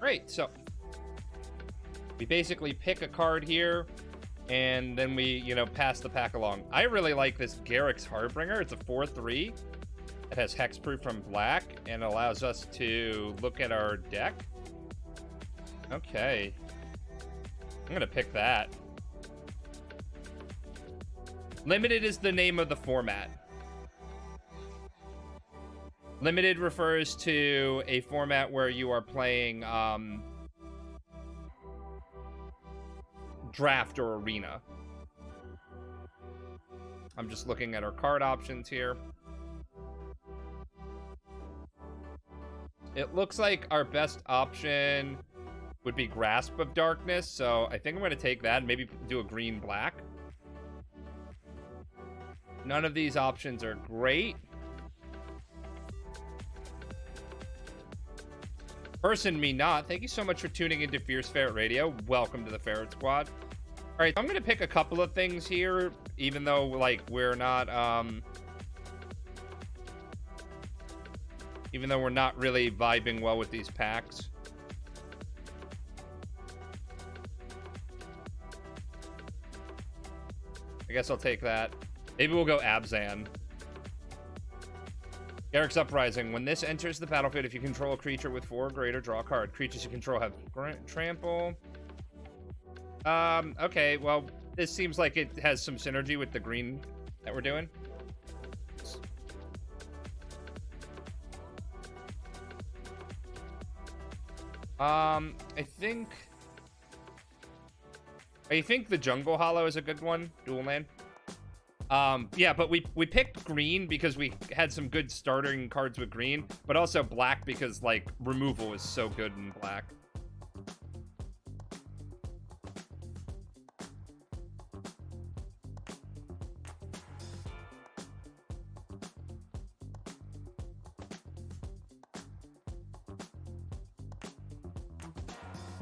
Great. So we basically pick a card here, and then we, pass the pack along. I really like this Garrick's Harbinger. It's a 4/3. It has hexproof from black and allows us to look at our deck. Okay. I'm going to pick that. Limited is the name of the format. Limited refers to a format where you are playing draft or arena. I'm just looking at our card options here. It looks like our best option would be Grasp of Darkness, so I think I'm going to take that and maybe do a green-black. None of these options are great. Person me not, thank you so much for tuning into Fierce Ferret Radio. Welcome to the Ferret Squad. All right, I'm going to pick a couple of things here, even though, like, we're not, even though we're not really vibing well with these packs. I guess I'll take that. Maybe we'll go Abzan. Garrick's Uprising. When this enters the battlefield, if you control a creature with 4 or greater, draw a card. Creatures you control have trample. Okay, well, this seems like it has some synergy with the green that we're doing. I think the Jungle Hollow is a good one. Dual land. Yeah, but we picked green because we had some good starting cards with green, but also black because, like, removal is so good in black.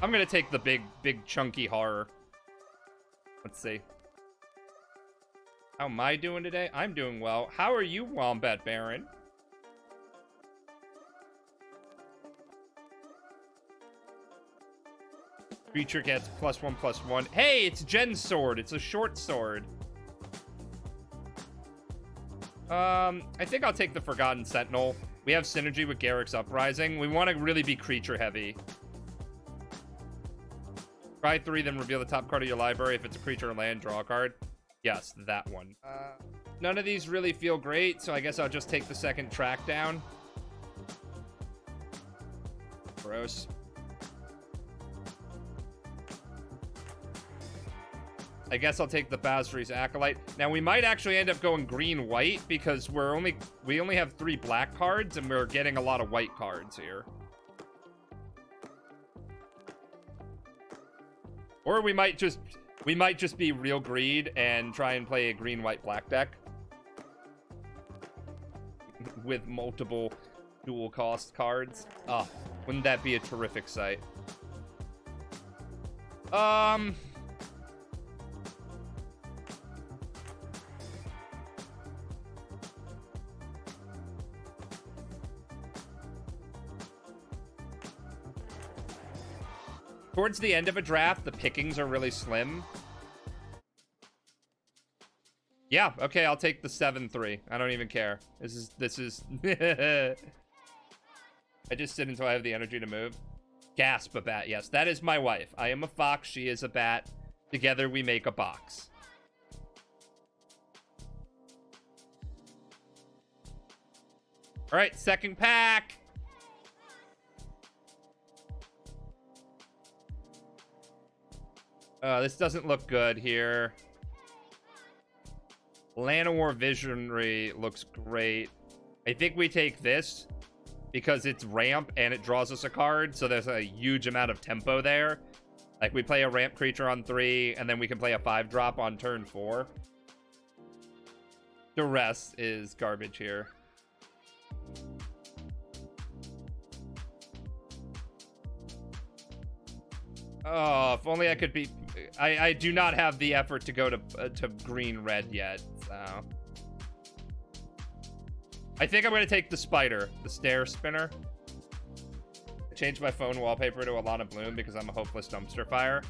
I'm gonna take the big chunky horror. Let's see. How am I doing today? I'm doing well. How are you, Wombat Baron? Creature gets +1/+1. Hey, it's Jen's sword. It's a short sword. I think I'll take the Forgotten Sentinel. We have synergy with Garrick's Uprising. We want to really be creature heavy. Try 3, then reveal the top card of your library. If it's a creature or land, draw a card. Yes, that one. None of these really feel great, so I guess I'll just take the second track down. Gross. I guess I'll take the Basri's Acolyte. Now, we might actually end up going green-white because we only have 3 black cards, and we're getting a lot of white cards here. Or we might just be real greed and try and play a green-white-black deck with multiple dual-cost cards. Oh, wouldn't that be a terrific sight? Towards the end of a draft, the pickings are really slim. Yeah, okay, I'll take the 7/3. I don't even care. This is I just sit until I have the energy to move. Gasp, a bat. Yes, that is my wife. I am a fox. She is a bat. Together we make a box. All right, second pack. This doesn't look good here. Llanowar Visionary looks great. I think we take this because it's ramp and it draws us a card, so there's a huge amount of tempo there. Like, we play a ramp creature on 3, and then we can play a 5-drop on turn 4. The rest is garbage here. Oh, if only I could be... I do not have the effort to go to green-red yet, so... I think I'm going to take the spider, the stair spinner. I changed my phone wallpaper to Alana Bloom because I'm a hopeless dumpster fire.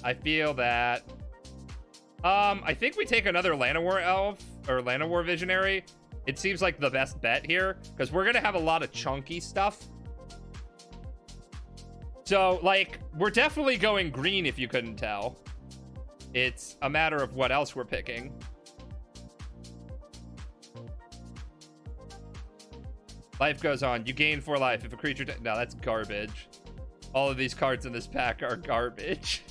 I feel that... I think we take another Llanowar Elf, or Llanowar Visionary. It seems like the best bet here, because we're going to have a lot of chunky stuff. So, like, we're definitely going green, if you couldn't tell. It's a matter of what else we're picking. Life goes on. You gain 4 life. If a creature... No, that's garbage. All of these cards in this pack are garbage.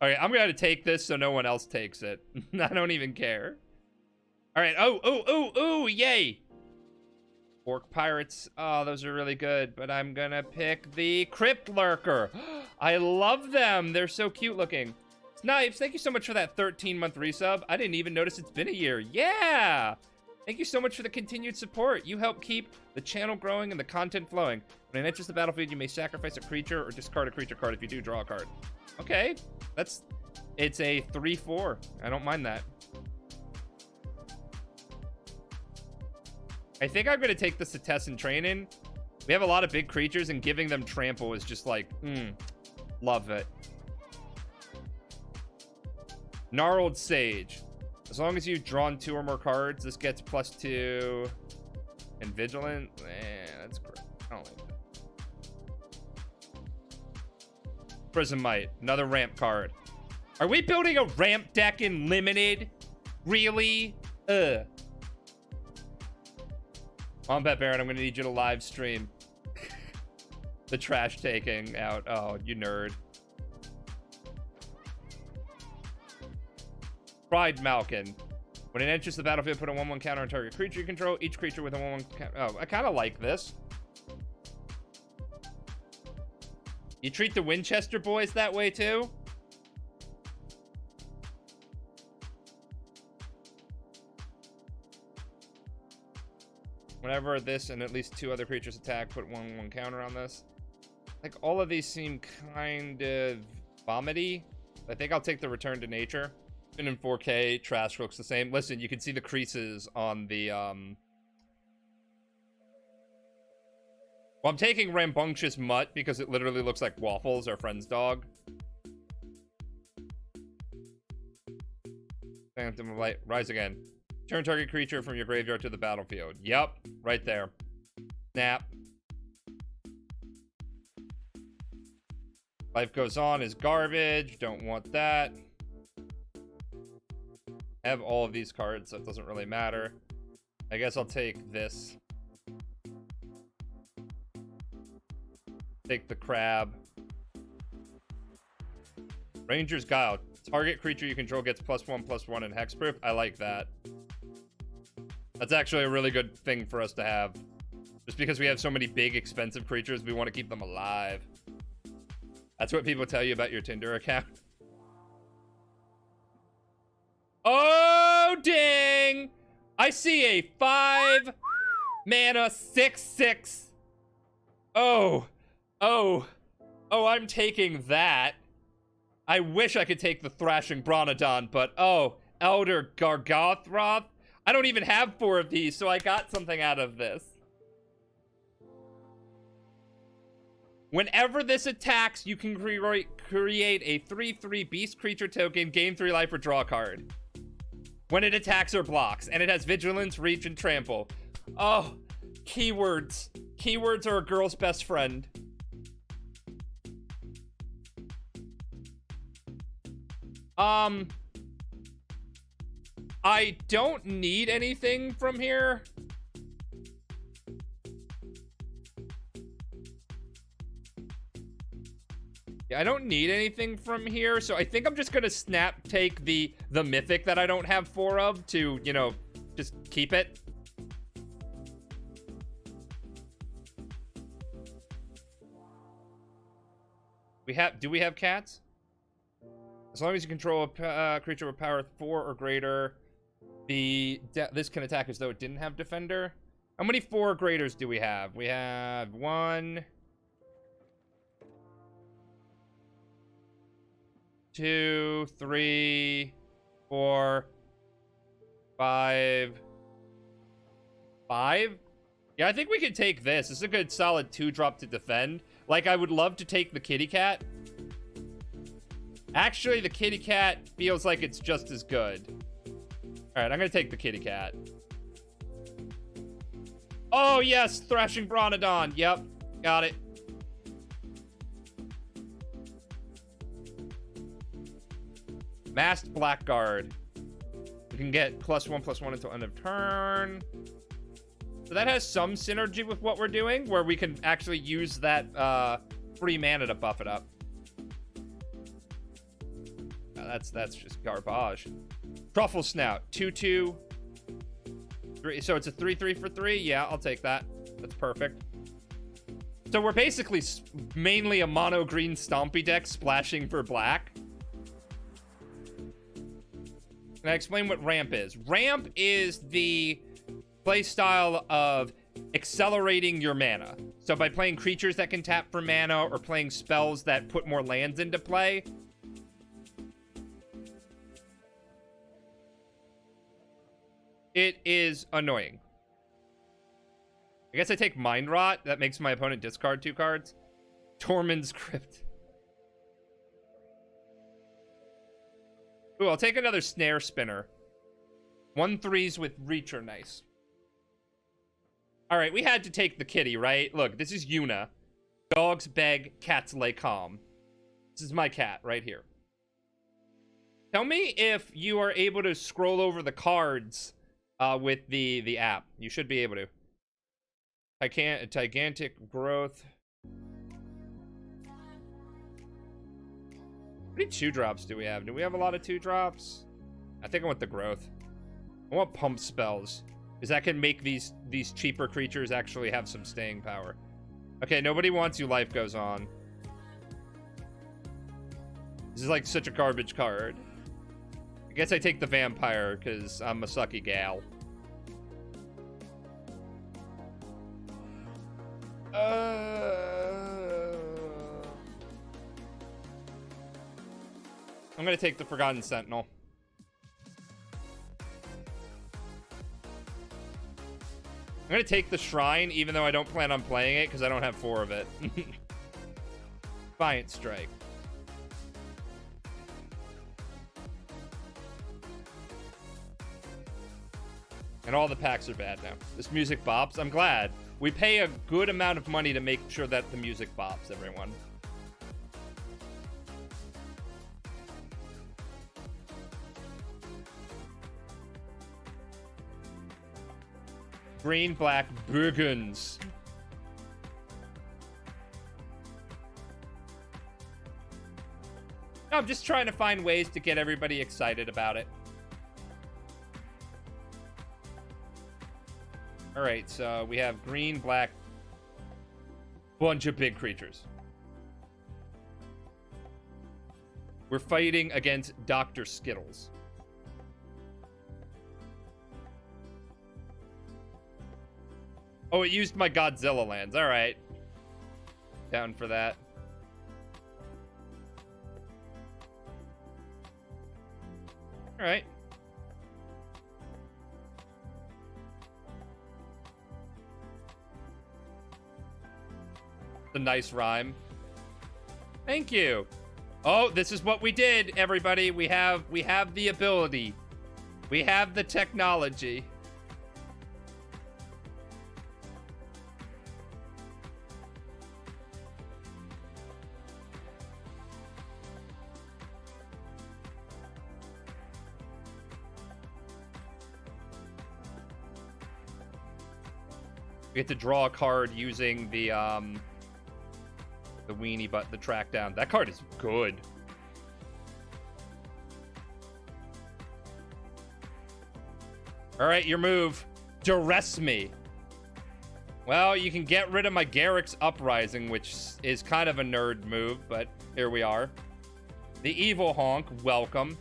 Alright, I'm going to take this so no one else takes it. I don't even care. Alright, oh, yay! Orc Pirates. Oh, those are really good. But I'm going to pick the Crypt Lurker. I love them. They're so cute looking. Snipes, thank you so much for that 13-month resub. I didn't even notice it's been a year. Yeah! Thank you so much for the continued support. You help keep the channel growing and the content flowing. When it enters the battlefield, you may sacrifice a creature or discard a creature card. If you do, draw a card. Okay. It's a 3/4. I don't mind that. I think I'm going to take the Setessan Training. We have a lot of big creatures, and giving them trample is just like, love it. Gnarled Sage. As long as you've drawn 2 or more cards, this gets +2. And Vigilant. That's great. I don't like that. Prism Might. Another ramp card. Are we building a ramp deck in Limited? Really? Wombat Baron, I'm going to need you to live stream the trash taking out. Oh, you nerd. Pride Malkin. When it enters the battlefield, put a 1/1 counter on target creature you control. Each creature with a 1/1 counter. Oh, I kind of like this. You treat the Winchester boys that way too? Whenever this and at least 2 other creatures attack, put 1/1 counter on this. Like, all of these seem kind of vomity. I think I'll take the Return to Nature. Even in 4K, trash looks the same. Listen, you can see the creases on the, Well, I'm taking Rambunctious Mutt because it literally looks like Waffles, our friend's dog. Phantom of Light, rise again. Turn target creature from your graveyard to the battlefield. Yep, right there. Snap. Life Goes On is garbage. Don't want that. I have all of these cards, so it doesn't really matter. I guess I'll take this. Take the Crab. Ranger's Guile. Target creature you control gets +1/+1 in hexproof. I like that. That's actually a really good thing for us to have. Just because we have so many big, expensive creatures, we want to keep them alive. That's what people tell you about your Tinder account. Oh, dang! I see a 5 mana 6/6. Oh, I'm taking that. I wish I could take the Thrashing Bronodon, but Elder Gargothroth? I don't even have 4 of these, so I got something out of this. Whenever this attacks, you can create a 3/3 beast creature token, gain 3 life, or draw a card. When it attacks or blocks, and it has Vigilance, Reach, and Trample. Oh, keywords. Keywords are a girl's best friend. I don't need anything from here. Yeah, I don't need anything from here, so I think I'm just gonna take the mythic that I don't have 4 of to, you know, just keep it. Do we have cats? As long as you control a creature with power 4 or greater, this can attack as though it didn't have defender. How many 4 or greaters do we have? We have 1, 2, 3, 4, 5, 5. Yeah, I think we could take this. This is a good solid 2-drop to defend. Like, I would love to take the kitty cat. Actually, the kitty cat feels like it's just as good. All right, I'm going to take the kitty cat. Oh, yes, Thrashing Bronodon. Yep, got it. Masked Blackguard. We can get +1/+1 until end of turn. So that has some synergy with what we're doing, where we can actually use that free mana to buff it up. That's just garbage. Truffle Snout, 2/2. So it's a 3/3 for 3. Yeah, I'll take that. That's perfect. So we're basically mainly a mono green Stompy deck splashing for black. Can I explain what Ramp is? Ramp is the playstyle of accelerating your mana. So by playing creatures that can tap for mana or playing spells that put more lands into play. It is annoying. I guess I take Mind Rot. That makes my opponent discard 2 cards. Tormund's Crypt. Ooh, I'll take another Snare Spinner. 1/3s with Reach are nice. All right, we had to take the kitty, right? Look, this is Yuna. Dogs beg, cats lay calm. This is my cat right here. Tell me if you are able to scroll over the cards with the app. You should be able to. Gigantic Growth. How many 2-drops do we have? Do we have a lot of 2-drops? I think I want the Growth. I want Pump Spells, because that can make these cheaper creatures actually have some staying power. Okay, nobody wants you. Life Goes On. This is like such a garbage card. I guess I take the Vampire, because I'm a sucky gal. I'm gonna take the Forgotten Sentinel. I'm gonna take the Shrine, even though I don't plan on playing it, because I don't have 4 of it. Defiant Strike. And all the packs are bad now. This music bops. I'm glad. We pay a good amount of money to make sure that the music bops, everyone. Green, black, Burgunds. I'm just trying to find ways to get everybody excited about it. All right, so we have green, black, bunch of big creatures. We're fighting against Dr. Skittles. Oh, it used my Godzilla lands. All right. Down for that. All right. A nice rhyme. Thank you. Oh, this is what we did, everybody. We have the ability. We have the technology. We get to draw a card using the weenie, but the track down. That card is good. All right, your move. Duress me. Well, you can get rid of my Garrick's Uprising, which is kind of a nerd move, but here we are. The Evil Honk, welcome.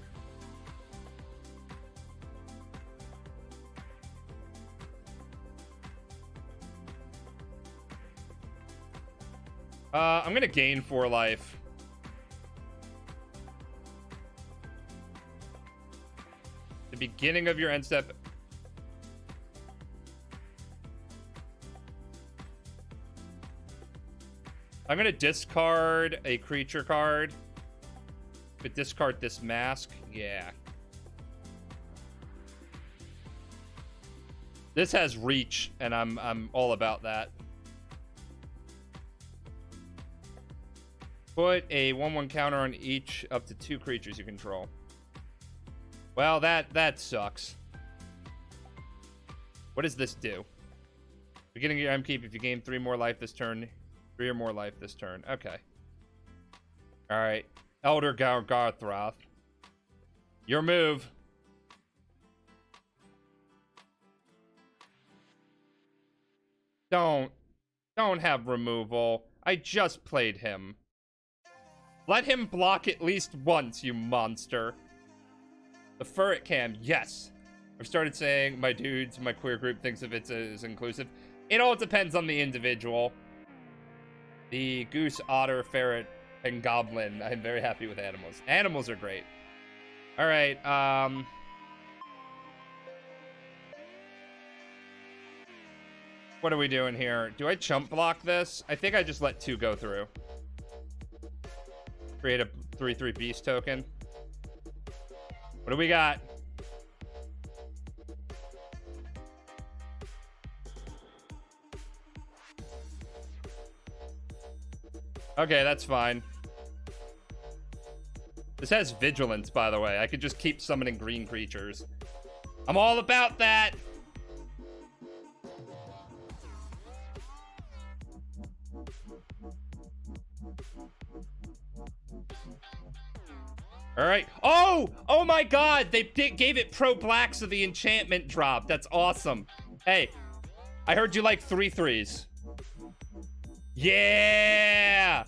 I'm gonna gain 4 life. The beginning of your end step. I'm gonna discard a creature card. But discard this mask. Yeah. This has reach, and I'm all about that. Put a 1/1 counter on each up to 2 creatures you control. Well, that sucks. What does this do? Beginning of your upkeep, if you gain 3 more life this turn, 3 or more life this turn. Okay. All right. Elder Garthroth. Your move. Don't have removal. I just played him. Let him block at least once, you monster. The Furret can, yes. I've started saying my dudes, my queer group thinks of it as inclusive. It all depends on the individual. The goose, otter, ferret, and goblin. I'm very happy with animals. Animals are great. All right, what are we doing here? Do I chump block this? I think I just let 2 go through. Create a 3/3 beast token. What do we got? Okay, that's fine. This has vigilance, by the way. I could just keep summoning green creatures. I'm all about that! All right. Oh my God! They gave it pro black so the enchantment dropped. That's awesome. Hey, I heard you like 3/3s. Yeah!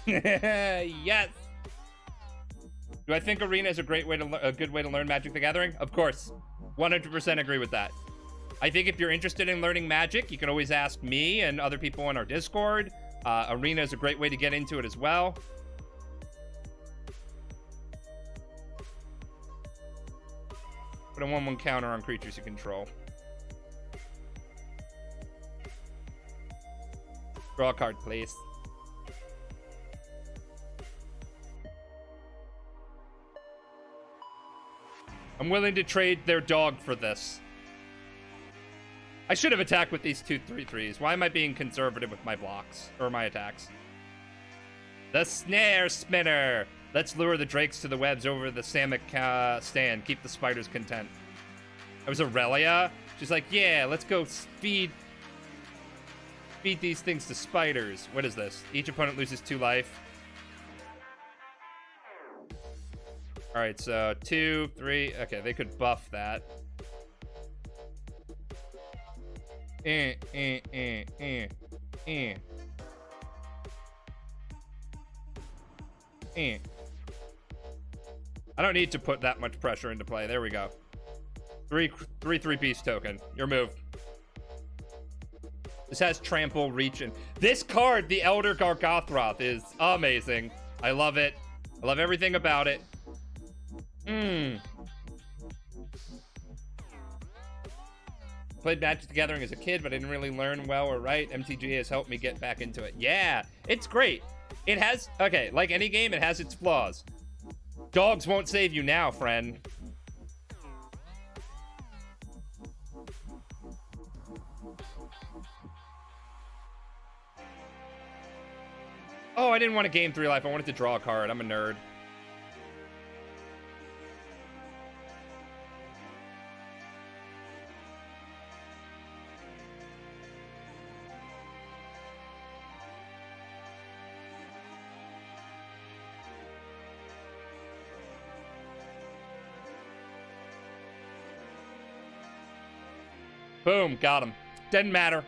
Yes! Do I think Arena is a good way to learn Magic the Gathering? Of course. 100% agree with that. I think if you're interested in learning Magic, you can always ask me and other people on our Discord. Arena is a great way to get into it as well. Put a 1/1 counter on creatures you control. Draw a card, please. I'm willing to trade their dog for this. I should have attacked with these 2 3/3s. Why am I being conservative with my blocks? Or my attacks? The Snare Spinner! Let's lure the drakes to the webs over the Samick stand. Keep the spiders content. That was Aurelia. She's like, yeah, let's go feed these things to spiders. What is this? Each opponent loses 2 life. All right, so 2, 3. Okay, they could buff that. I don't need to put that much pressure into play. There we go. 3/3 beast token. Your move. This has trample, reach, and this card, the Elder Garthroth, is amazing. I love it. I love everything about it. Played Magic the Gathering as a kid, but I didn't really learn well or right. MTGA has helped me get back into it. Yeah, it's great. It has, okay, like any game, it has its flaws. Dogs won't save you now, friend. Oh, I didn't want to gain 3 life. I wanted to draw a card. I'm a nerd. Boom, got him. Doesn't matter.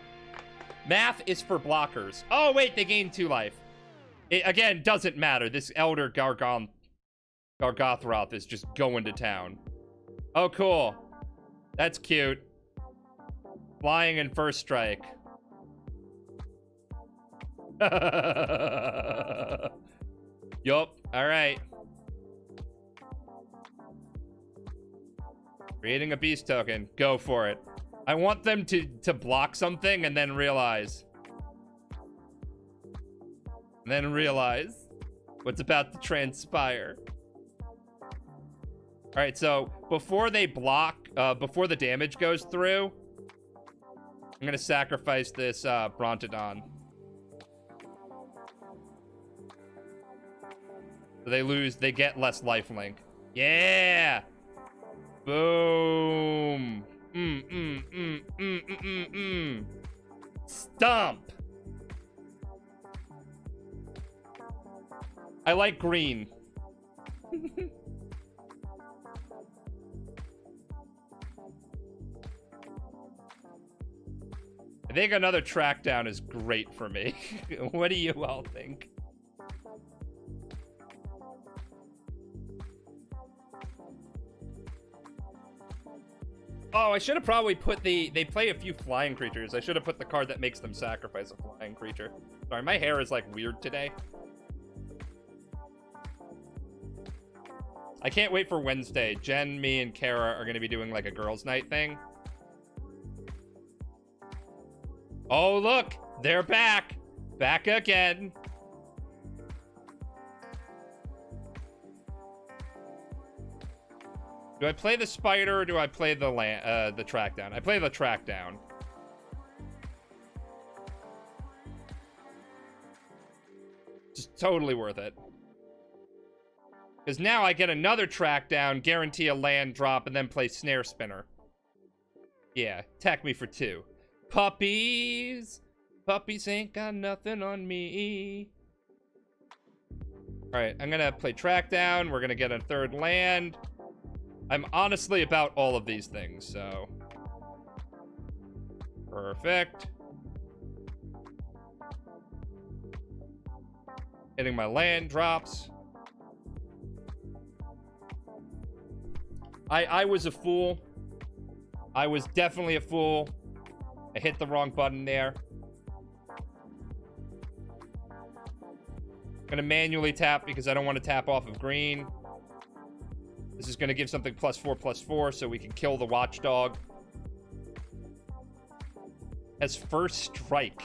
Math is for blockers. Oh, wait, they gained 2 life. It, again, doesn't matter. This Elder Garthroth is just going to town. Oh, cool. That's cute. Flying in first strike. Yup. All right. Creating a beast token. Go for it. I want them to block something and then realize. and then realize what's about to transpire. All right, so before they block, before the damage goes through, I'm gonna sacrifice this Brontodon. So they get less lifelink. Yeah! Boom! Stomp! I like green. I think another track down is great for me. What do you all think? Oh, I should have probably put they play a few flying creatures. I should have put the card that makes them sacrifice a flying creature. Sorry, my hair is like weird today. I can't wait for Wednesday. Jen, me, and Kara are going to be doing like a girls' night thing. Oh, look, they're back. Back again. Do I play the spider or do I play the track down? I play the track down. Just totally worth it. Because now I get another track down, guarantee a land drop, and then play Snare Spinner. Yeah, attack me for 2. Puppies! Puppies ain't got nothing on me. Alright, I'm gonna play track down. We're gonna get a 3rd land. I'm honestly about all of these things, so... Perfect. Hitting my land drops. I was a fool. I was definitely a fool. I hit the wrong button there. I'm gonna manually tap because I don't want to tap off of green. This is gonna give something +4/+4 so we can kill the watchdog. As first strike.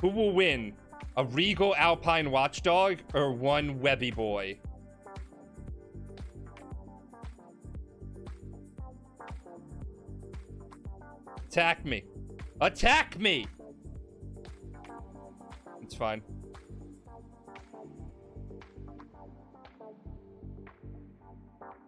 Who will win? A Regal Alpine Watchdog or one Webby Boy? Attack me. Attack me! It's fine.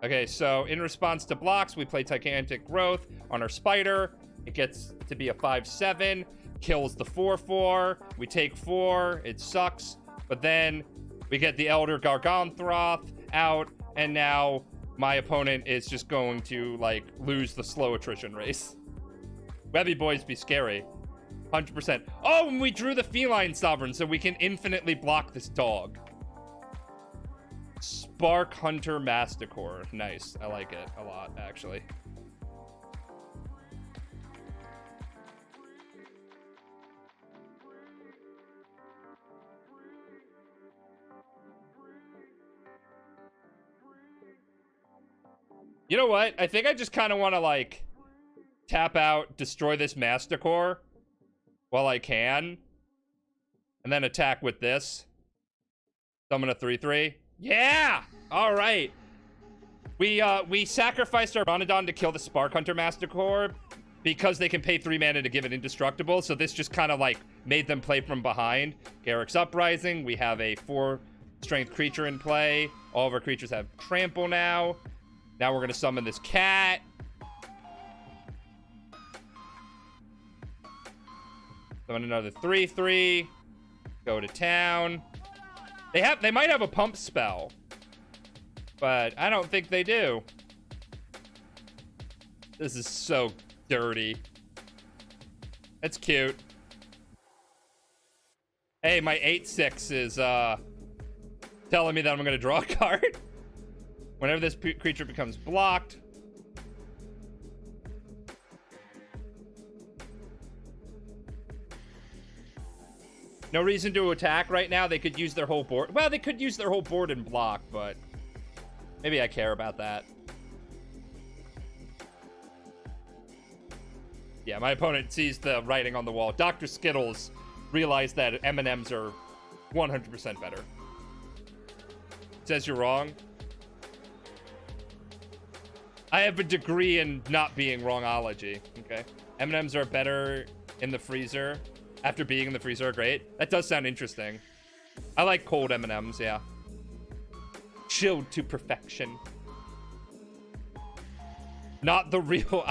Okay, so in response to blocks, we play Gigantic Growth on our Spider. It gets to be a 5/7. Kills the 4/4. We take 4. It sucks. But then we get the Elder Garganthroth out. And now my opponent is just going to, like, lose the slow attrition race. Webby Boys be scary. 100%. Oh, and we drew the Feline Sovereign, so we can infinitely block this dog. Spark Hunter Masticore. Nice. I like it a lot, actually. You know what? I think I just kind of want to, like, tap out, destroy this Masticore while I can, and then attack with this. Summon a 3/3. Yeah! All right. We sacrificed our Ronodon to kill the Spark Hunter Masticore because they can pay 3 mana to give it indestructible, so this just kind of, like, made them play from behind. Garruk's Uprising. We have a 4-strength creature in play. All of our creatures have trample now. Now we're going to summon this cat. Summon another 3/3. Go to town. They might have a pump spell, but I don't think they do. This is so dirty. That's cute. Hey, my 8/6 is telling me that I'm going to draw a card. Whenever this creature becomes blocked, no reason to attack right now. They could use their whole board. Well, they could use their whole board and block, but maybe I care about that. Yeah, my opponent sees the writing on the wall. Dr. Skittles realized that M&Ms are 100% better. Says you're wrong. I have a degree in not being wrongology. Okay. M&Ms are better in the freezer. After being in the freezer are great. That does sound interesting. I like cold M&Ms, yeah. Chilled to perfection. Not the real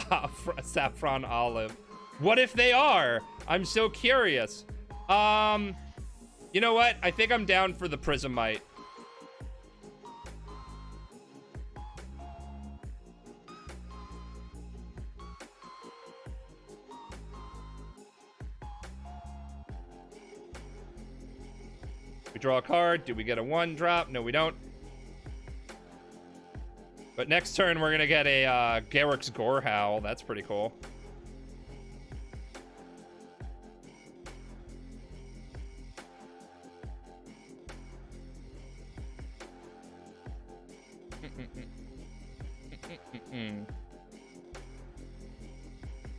saffron olive. What if they are? I'm so curious. You know what? I think I'm down for the Prismite. We draw a card. Do we get a 1-drop? No, we don't. But next turn, we're going to get a Garrick's Gorehowl. That's pretty cool.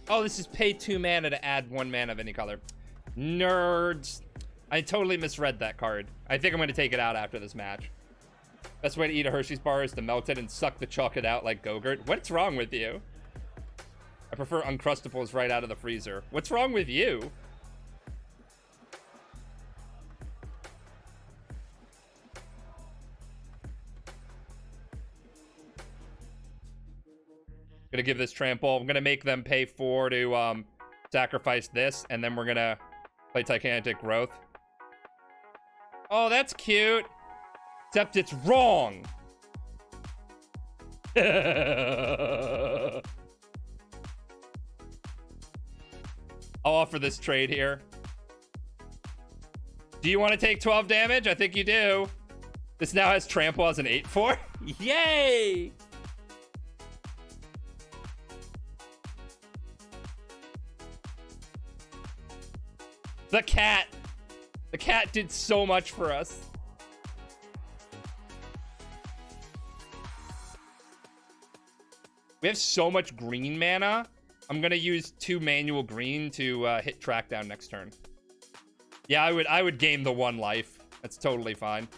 Oh, this is pay 2 mana to add 1 mana of any color. Nerds. I totally misread that card. I think I'm going to take it out after this match. Best way to eat a Hershey's bar is to melt it and suck the chocolate out like Go-Gurt. What's wrong with you? I prefer Uncrustables right out of the freezer. What's wrong with you? Gonna give this trample. I'm gonna make them pay 4 to sacrifice this, and then we're gonna play Titanic Growth. Oh, that's cute. Except it's wrong. I'll offer this trade here. Do you want to take 12 damage? I think you do. This now has trample as an 8/4. Yay! The cat. The cat did so much for us. We have so much green mana. I'm gonna use 2 manual green to hit track down next turn. Yeah, I would game the 1 life. That's totally fine.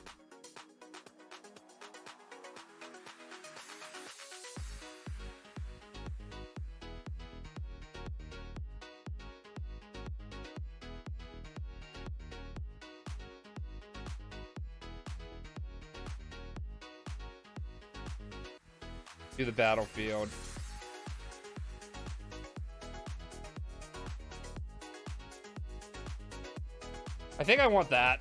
To the battlefield. I think I want that.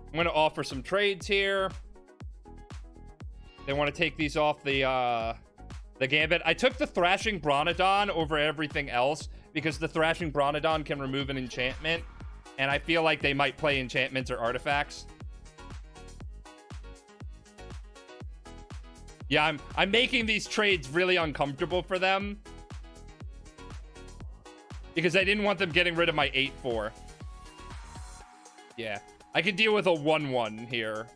I'm going to offer some trades here. They want to take these off the Gambit. I took the Thrashing Bronodon over everything else because the Thrashing Bronodon can remove an enchantment, and I feel like they might play enchantments or artifacts. Yeah, I'm making these trades really uncomfortable for them because I didn't want them getting rid of my 8/4. Yeah, I could deal with a 1/1 here.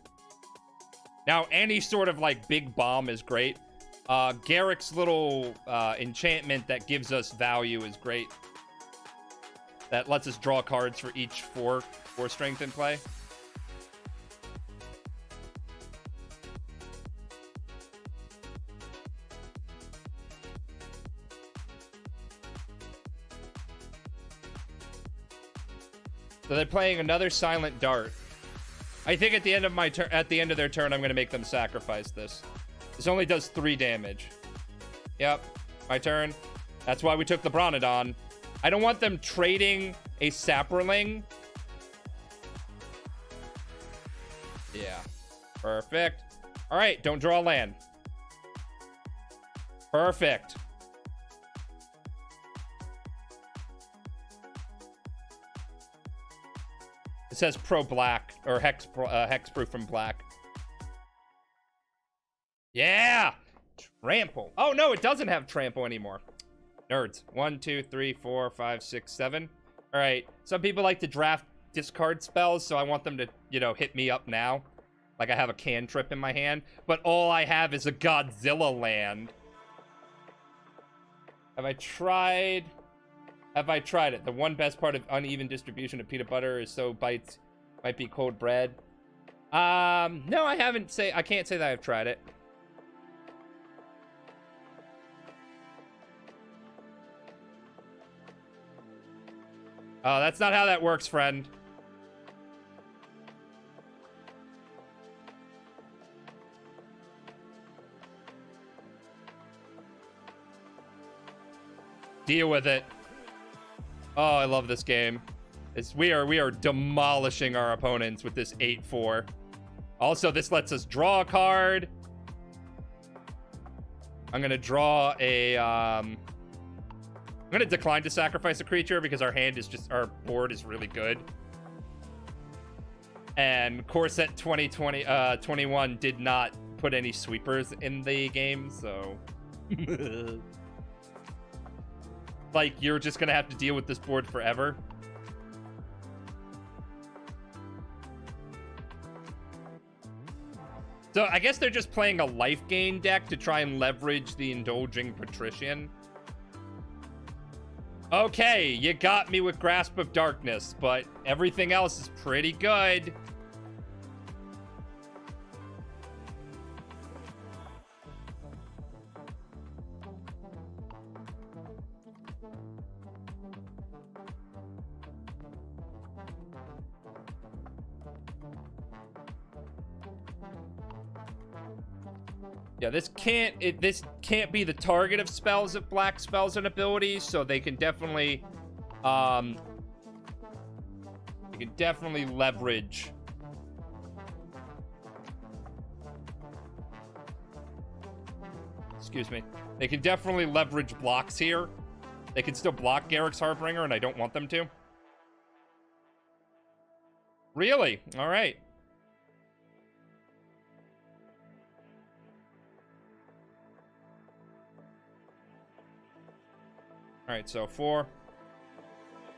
Now, any sort of like big bomb is great. Garrick's little enchantment that gives us value is great. That lets us draw cards for each 4 strength in play. So they're playing another Silent Dart. I think at the end of my turn, at the end of their turn, I'm going to make them sacrifice this. This only does 3 damage. Yep, my turn. That's why we took the Bronodon. I don't want them trading a Saproling. Yeah, perfect. All right, don't draw land. Perfect. It says pro black or hexproof from black. Yeah, trample. Oh no, it doesn't have trample anymore. Nerds. 1, 2, 3, 4, 5, 6, 7. All right. Some people like to draft discard spells, so I want them to, you know, hit me up now. Like I have a cantrip in my hand, but all I have is a Godzilla land. Have I tried it? The one best part of uneven distribution of peanut butter is so bites might be cold bread. No, I can't say that I've tried it. Oh, that's not how that works, friend. Deal with it. Oh, I love this game. We are demolishing our opponents with this 8-4. Also, this lets us draw a card. I'm gonna draw a I'm gonna decline to sacrifice a creature because our board is really good. And Corset 21 did not put any sweepers in the game, so like, you're just gonna have to deal with this board forever. So I guess they're just playing a life gain deck to try and leverage the Indulging Patrician. Okay, you got me with Grasp of Darkness, but everything else is pretty good. Yeah, this can't be the target of spells of black spells and abilities, so they can definitely leverage. Excuse me. They can definitely leverage blocks here. They can still block Garrick's Harbinger, and I don't want them to. Really? All right. All right, so 4.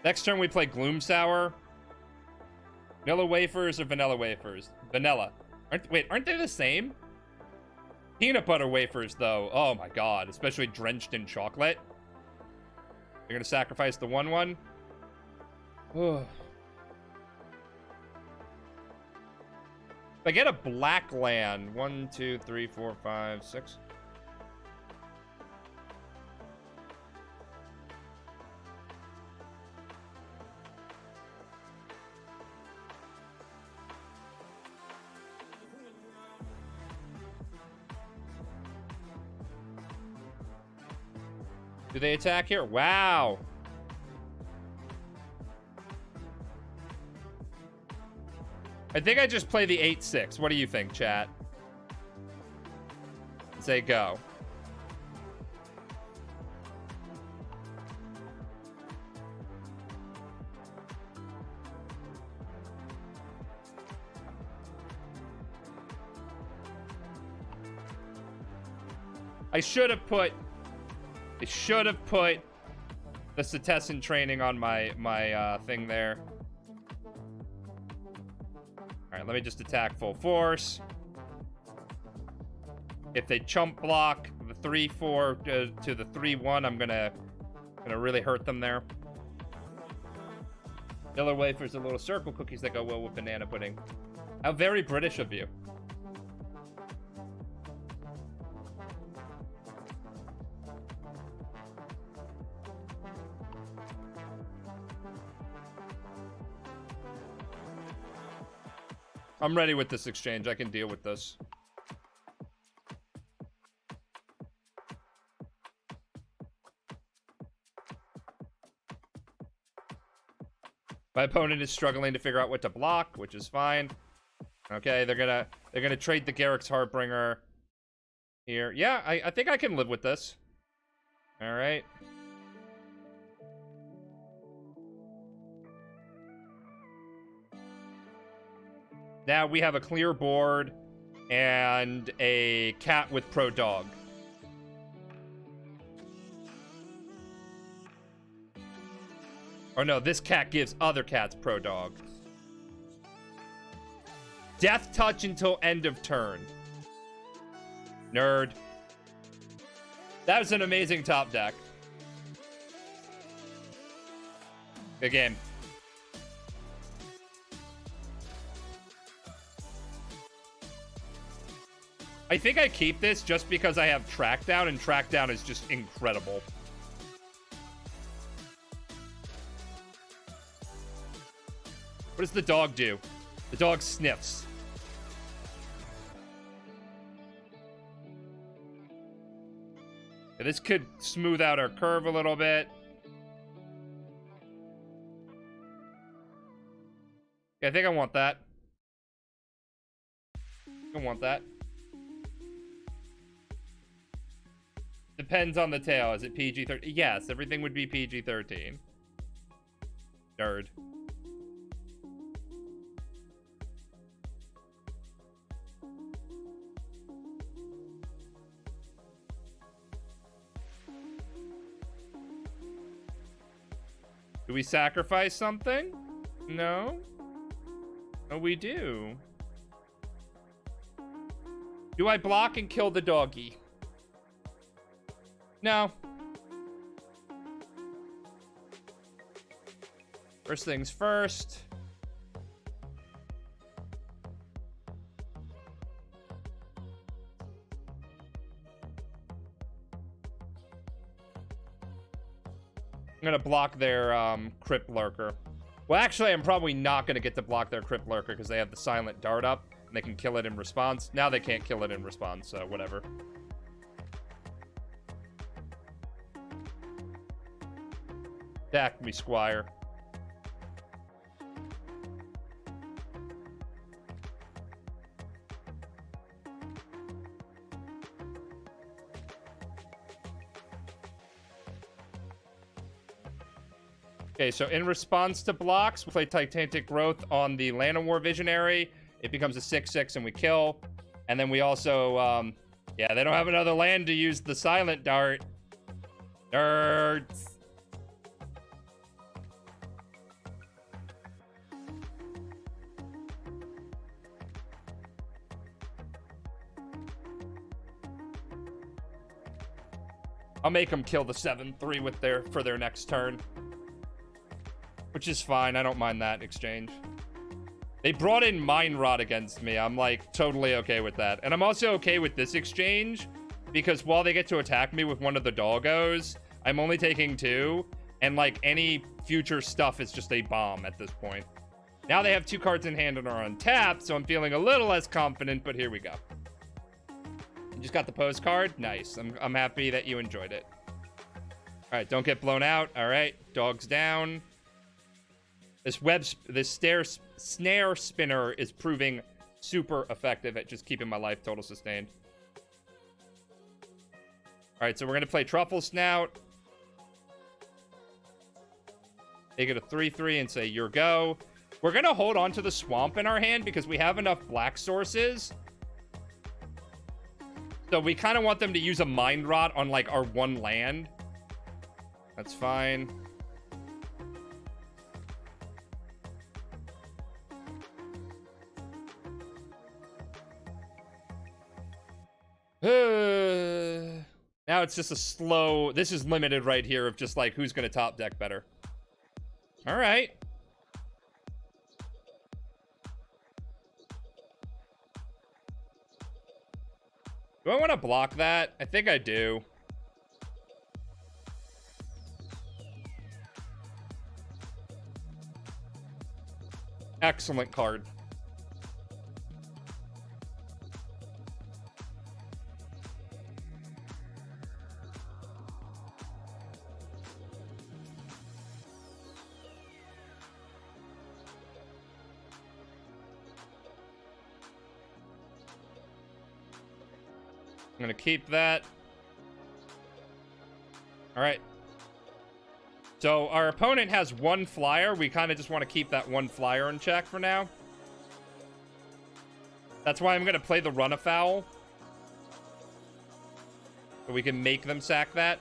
Next turn we play Gloom Sour. Vanilla wafers or vanilla wafers? Vanilla. Aren't they the same? Peanut butter wafers, though. Oh my god, especially drenched in chocolate. You're gonna sacrifice the 1/1. If I get a black land, 1, 2, 3, 4, 5, 6. Do they attack here? Wow. I think I just play the 8-6. What do you think, chat? Say go. I should have put the Setessan training on my thing there. All right, let me just attack full force. If they chump block the 3-4 to the 3-1, I'm gonna really hurt them there. Vanilla wafers are little circle cookies that go well with banana pudding. How very British of you. I'm ready with this exchange. I can deal with this. My opponent is struggling to figure out what to block, which is fine. Okay, they're gonna trade the Garrick's Harbinger here. Yeah, I think I can live with this. All right. Now we have a clear board and a cat with pro dog. Or no, this cat gives other cats pro dog. Death touch until end of turn. Nerd. That was an amazing top deck. Good game. I think I keep this just because I have track down, and track down is just incredible. What does the dog do? The dog sniffs. Yeah, this could smooth out our curve a little bit. Yeah, I think I want that. I want that. Depends on the tail. Is it PG-13? Yes, everything would be PG-13. Nerd. Do we sacrifice something? No. Oh, we do. Do I block and kill the doggy? No. First things first. I'm gonna block their Crypt Lurker. Well, actually, I'm probably not gonna get to block their Crypt Lurker because they have the Silent Dart up and they can kill it in response. Now they can't kill it in response, so whatever. Attack me, Squire. Okay, so in response to blocks, we play Titanic Growth on the Land of War Visionary. It becomes a 6/6 and we kill. And then we also, yeah, they don't have another land to use the Silent Dart. Nerds. I'll make them kill the 7/3 with for their next turn. Which is fine. I don't mind that exchange. They brought in Mind Rot against me. I'm like totally okay with that. And I'm also okay with this exchange because while they get to attack me with one of the doggos, I'm only taking 2. And like any future stuff is just a bomb at this point. Now they have 2 cards in hand and are untapped, so I'm feeling a little less confident, but here we go. You just got the postcard? Nice. I'm happy that you enjoyed it. All right, don't get blown out. All right, dogs down. This snare spinner is proving super effective at just keeping my life total sustained. All right, so we're going to play Truffle Snout. Make it a 3/3 and say, your go. We're going to hold on to the Swamp in our hand because we have enough black sources. So we kind of want them to use a Mind Rot on, like, our one land. That's fine. Now it's just a slow... This is limited right here of just, like, who's going to top deck better. All right. Do I want to block that? I think I do. Excellent card. I'm going to keep that. All right. So our opponent has 1 flyer. We kind of just want to keep that 1 flyer in check for now. That's why I'm going to play the run afoul. So we can make them sack that.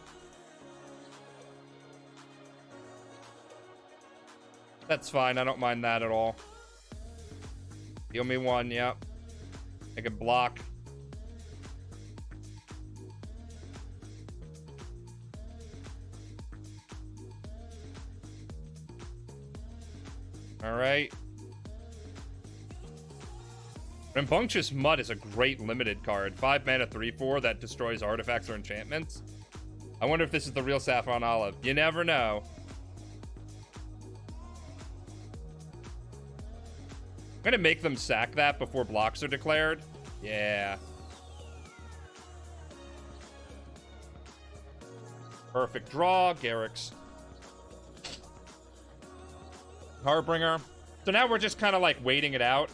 That's fine. I don't mind that at all. Heal me 1, yep. I can block. Alright. Rambunctious Mud is a great limited card. 5 mana, 3/4 that destroys artifacts or enchantments. I wonder if this is the real Saffron Olive. You never know. I'm gonna make them sack that before blocks are declared. Yeah. Perfect draw. Garrick's Harbinger. So now we're just kind of like waiting it out.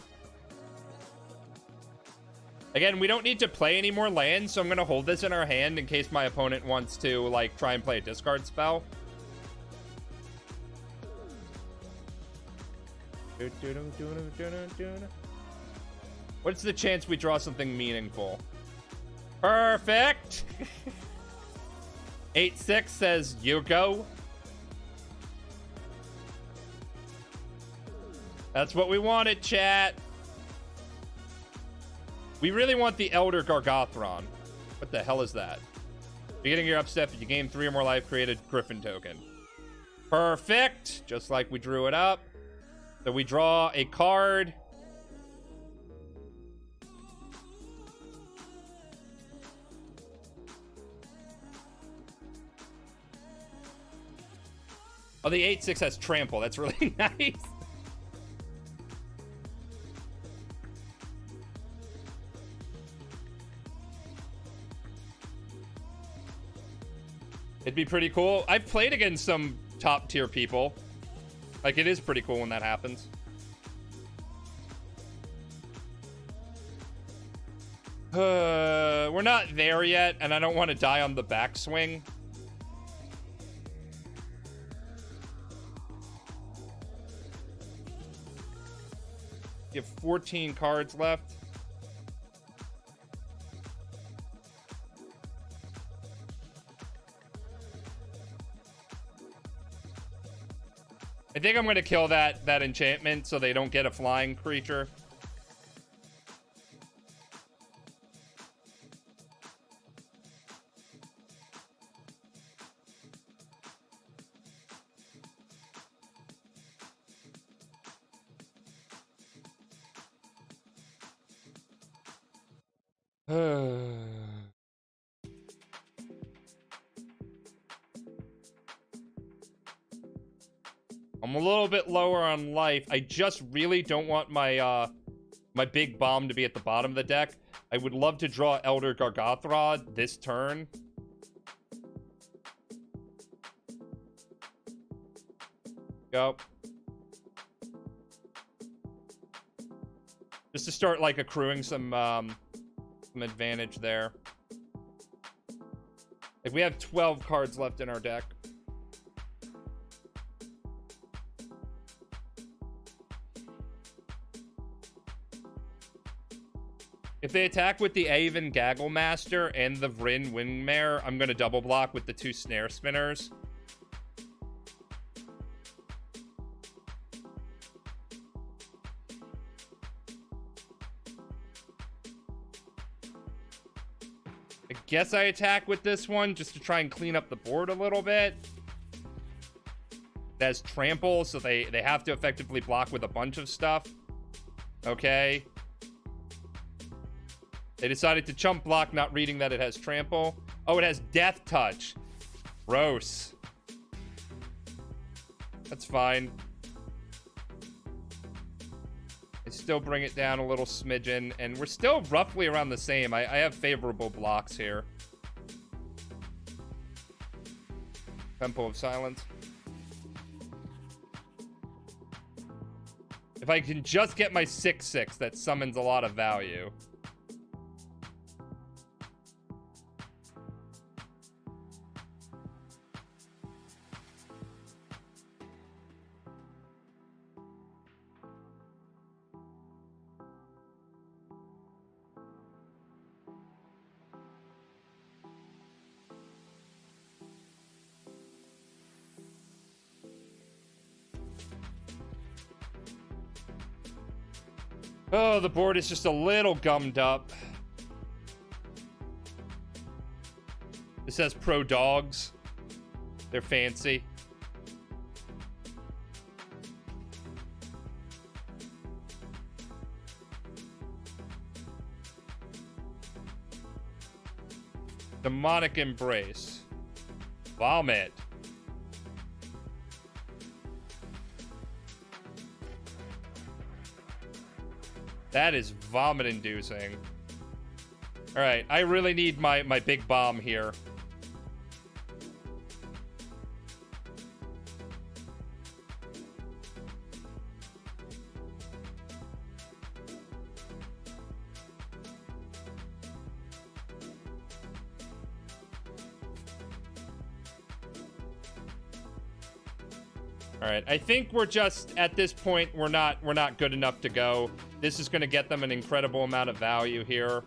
Again, we don't need to play any more lands, so I'm going to hold this in our hand in case my opponent wants to, like, try and play a discard spell. What's the chance we draw something meaningful? Perfect! 8-6 says, you go. That's what we wanted, chat. We really want the Elder Gargothron. What the hell is that? Beginning your upstep, if you gain 3 or more life, create a Griffin token. Perfect! Just like we drew it up. So we draw a card. Oh, the 8-6 has trample. That's really nice. It'd be pretty cool. I've played against some top tier people. Like, it is pretty cool when that happens. We're not there yet, and I don't want to die on the backswing. You have 14 cards left. I think I'm going to kill that enchantment so they don't get a flying creature. I'm a little bit lower on life. I just really don't want my my big bomb to be at the bottom of the deck. I would love to draw Elder Gargothra this turn. Go. Just to start like accruing some advantage there. Like we have 12 cards left in our deck. If they attack with the Aven Gaggle Master and the Vryn Wingmare, I'm going to double block with the 2 Snare Spinners. I guess I attack with this one just to try and clean up the board a little bit. It has Trample, so they have to effectively block with a bunch of stuff. Okay. They decided to chump block, not reading that it has Trample. Oh, it has Death Touch. Gross. That's fine. I still bring it down a little smidgen, and we're still roughly around the same. I have favorable blocks here. Temple of Silence. If I can just get my 6/6, that summons a lot of value. Oh, the board is just a little gummed up. It says pro dogs. They're fancy. Demonic Embrace. Vomit. That is vomit-inducing. All right, I really need my big bomb here. All right, I think we're just at this point we're not good enough to go. This is going to get them an incredible amount of value here.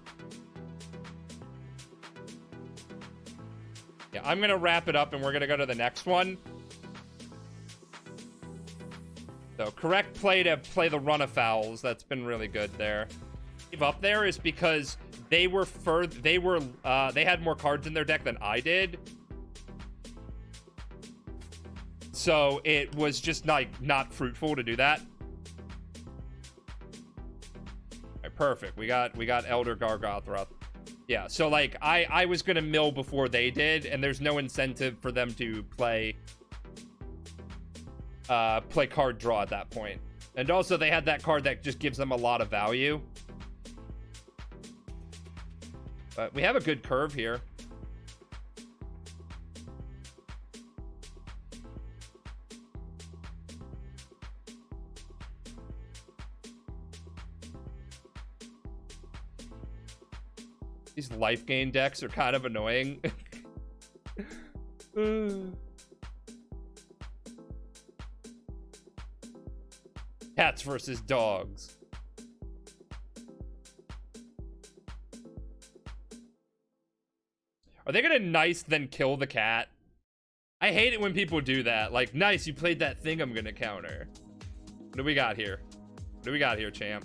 Yeah, I'm going to wrap it up and we're going to go to the next one. So, correct play to play the run of fouls. That's been really good there. Up there is because they had more cards in their deck than I did. So it was just not fruitful to do that. All right, perfect. We got Elder Gargothroth. Yeah, so like I was gonna mill before they did, and there's no incentive for them to play card draw at that point. And also they had that card that just gives them a lot of value. But we have a good curve here. These life gain decks are kind of annoying. Cats versus dogs. Are they gonna nice then kill the cat? I hate it when people do that. Like, nice, you played that thing I'm gonna counter. What do we got here? What do we got here, champ?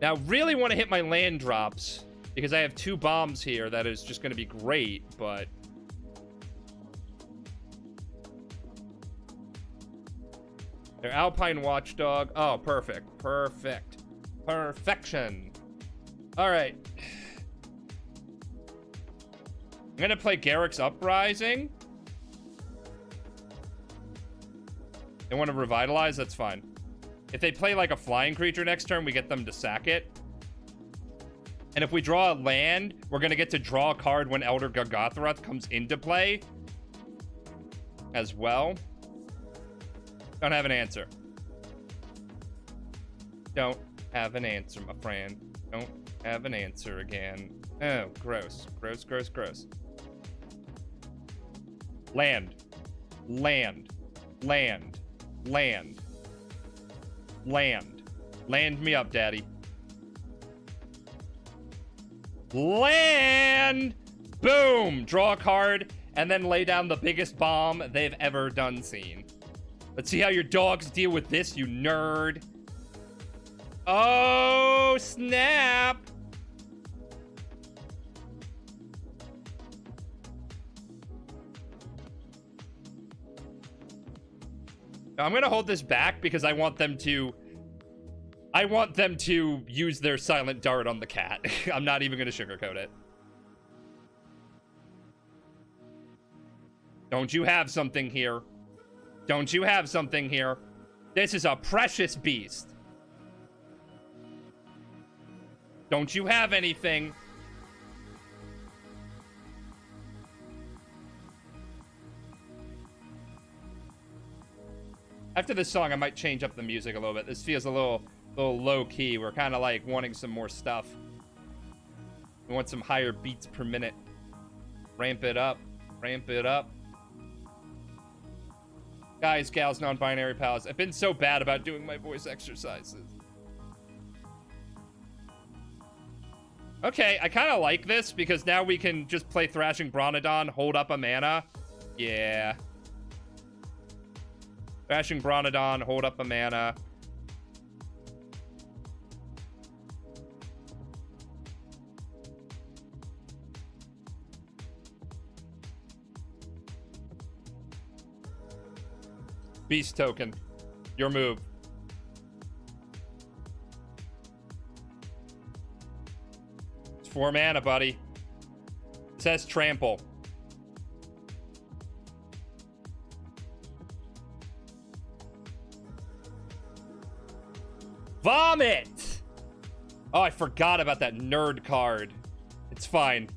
Now, really want to hit my land drops because I have 2 bombs here. That is just going to be great, but... They're Alpine Watchdog. Oh, perfect. Perfect. Perfection. All right. I'm going to play Garrick's Uprising. They want to revitalize? That's fine. If they play like a flying creature next turn, we get them to sack it. And if we draw a land, we're going to get to draw a card when Elder Gargothroth comes into play as well. Don't have an answer. Don't have an answer, my friend. Don't have an answer again. Oh, gross. Gross, gross, gross. Land. Land. Land. Land. Land. Land me up, daddy. Land! Boom! Draw a card, and then lay down the biggest bomb they've ever done seen. Let's see how your dogs deal with this, you nerd. Oh, snap! I'm gonna hold this back because I want them to use their silent dart on the cat. I'm not even gonna sugarcoat it. Don't you have something here? Don't you have something here? This is a precious beast. Don't you have anything? After this song, I might change up the music a little bit. This feels a little low key. We're kind of like wanting some more stuff. We want some higher beats per minute. Ramp it up. Ramp it up. Guys, gals, non-binary pals. I've been so bad about doing my voice exercises. Okay, I kind of like this because now we can just play Thrashing Bronodon, hold up a mana. Yeah. Bashing Bronodon, hold up a mana. Beast token. Your move. It's 4 mana, buddy. It says trample. Vomit! Oh, I forgot about that nerd card. It's fine.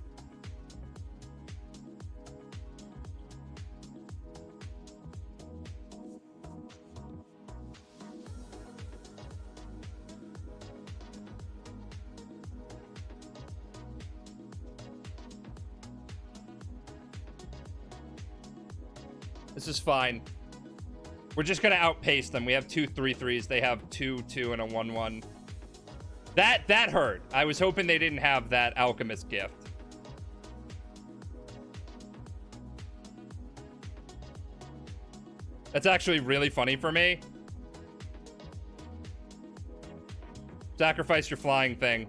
This is fine. We're just gonna outpace them. We have 2 3/3s. They have 2/2 and a 1/1. That hurt. I was hoping they didn't have that Alchemist gift. That's actually really funny for me. Sacrifice your flying thing.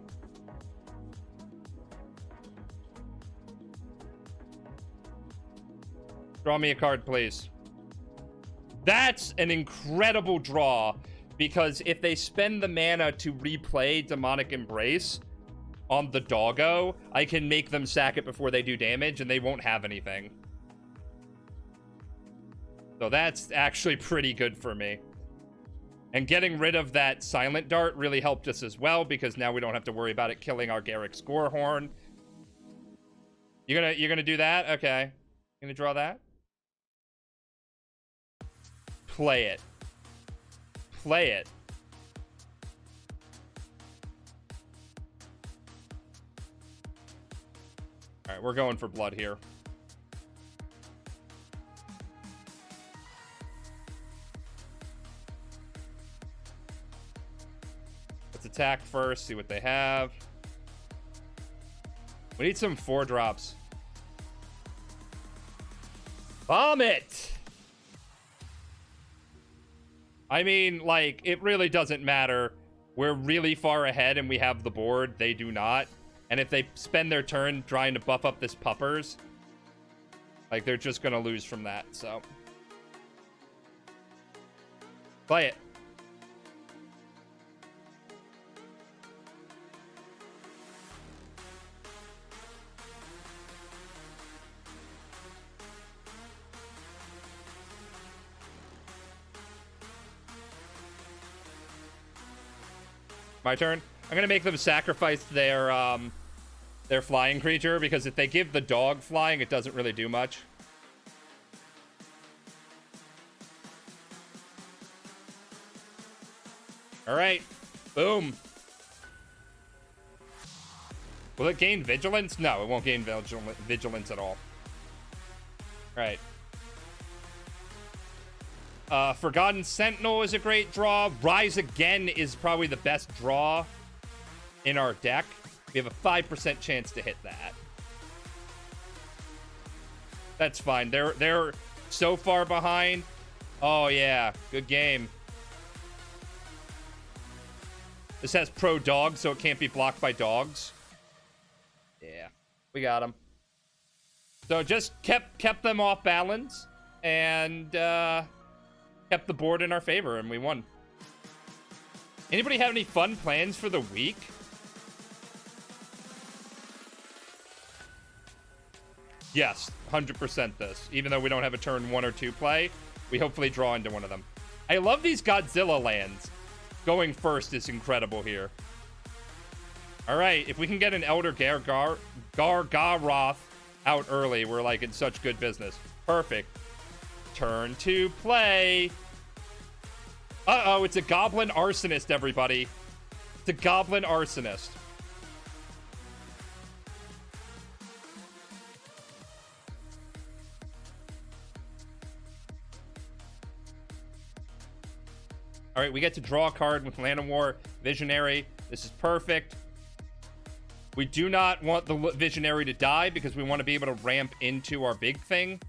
Draw me a card, please. That's an incredible draw, because if they spend the mana to replay Demonic Embrace on the doggo, I can make them sack it before they do damage, and they won't have anything. So that's actually pretty good for me. And getting rid of that Silent Dart really helped us as well, because now we don't have to worry about it killing our Garruk Scorehorn. You're gonna do that? Okay. Gonna draw that? Play it. Play it. All right, we're going for blood here. Let's attack first, see what they have. We need some 4-drops. Vomit! I mean, like, it really doesn't matter. We're really far ahead and we have the board. They do not. And if they spend their turn trying to buff up this Puppers, like, they're just going to lose from that, so. Play it. My turn. I'm gonna make them sacrifice their flying creature, because if they give the dog flying, it doesn't really do much. All right, boom. Will it gain vigilance? No, it won't gain vigilance at all. All right. Forgotten Sentinel is a great draw. Rise Again is probably the best draw in our deck. We have a 5% chance to hit that. That's fine. They're so far behind. Oh yeah, good game. This has pro dog, so it can't be blocked by dogs. Yeah, we got them. So just kept them off balance and kept the board in our favor, and we won. Anybody have any fun plans for the week? Yes, 100% this. Even though we don't have a turn 1 or 2 play, we hopefully draw into one of them. I love these Godzilla lands. Going first is incredible here. All right, if we can get an Elder Gargaroth out early, we're like in such good business. Perfect. Turn 2 play. Uh-oh, it's a Goblin Arsonist, everybody. It's a Goblin Arsonist. All right, we get to draw a card with Llanowar Visionary. This is perfect. We do not want the Visionary to die because we want to be able to ramp into our big thing.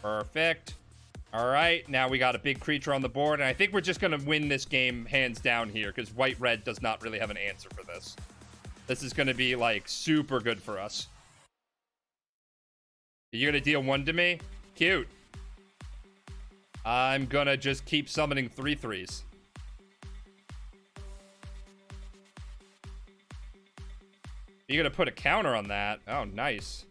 Perfect. All right, now we got a big creature on the board, and I think we're just going to win this game hands down here because white-red does not really have an answer for this. This is going to be, like, super good for us. You're going to deal 1 to me? Cute. I'm going to just keep summoning 3/3s. You're going to put a counter on that? Oh, nice.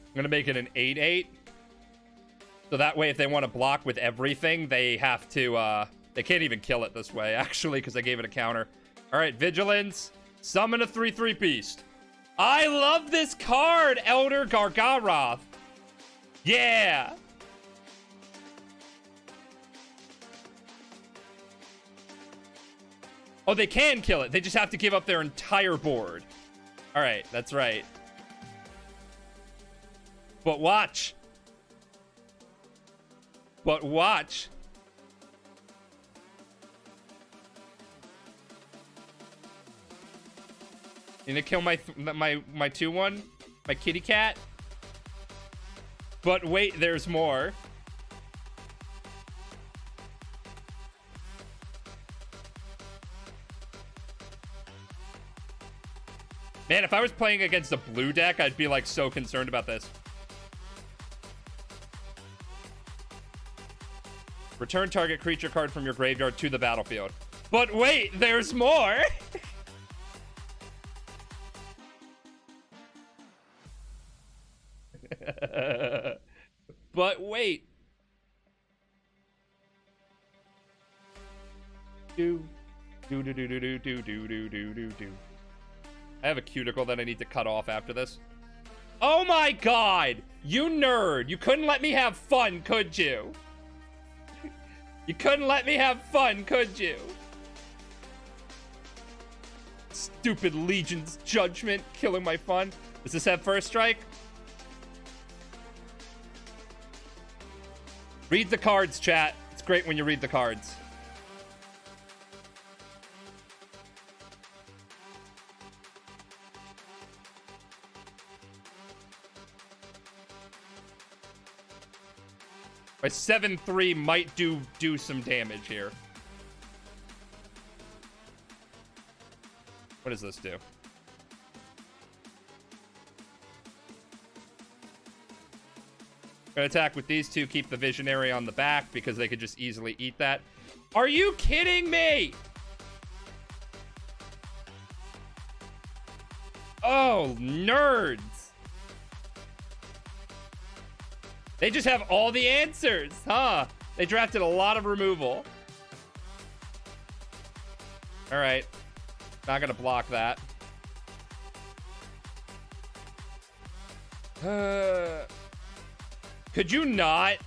I'm going to make it an 8/8. So that way, if they want to block with everything, they have to, they can't even kill it this way, actually, because I gave it a counter. All right, Vigilance. Summon a 3/3 beast. I love this card, Elder Gargaroth. Yeah. Oh, they can kill it. They just have to give up their entire board. All right, that's right. But watch. But watch. You gonna kill my 2/1? My kitty cat? But wait, there's more. Man, if I was playing against a blue deck, I'd be like so concerned about this. Return target creature card from your graveyard to the battlefield. But wait, there's more. But wait. Do. I have a cuticle that I need to cut off after this. Oh my god! You nerd! You couldn't let me have fun, could you? You couldn't let me have fun, could you? Stupid Legion's Judgment killing my fun. Does this have first strike? Read the cards, chat. It's great when you read the cards. My 7/3 might do some damage here. What does this do? Gonna attack with these two, keep the Visionary on the back because they could just easily eat that. Are you kidding me? Oh, nerds. They just have all the answers, huh? They drafted a lot of removal. All right. Not gonna block that. Could you not?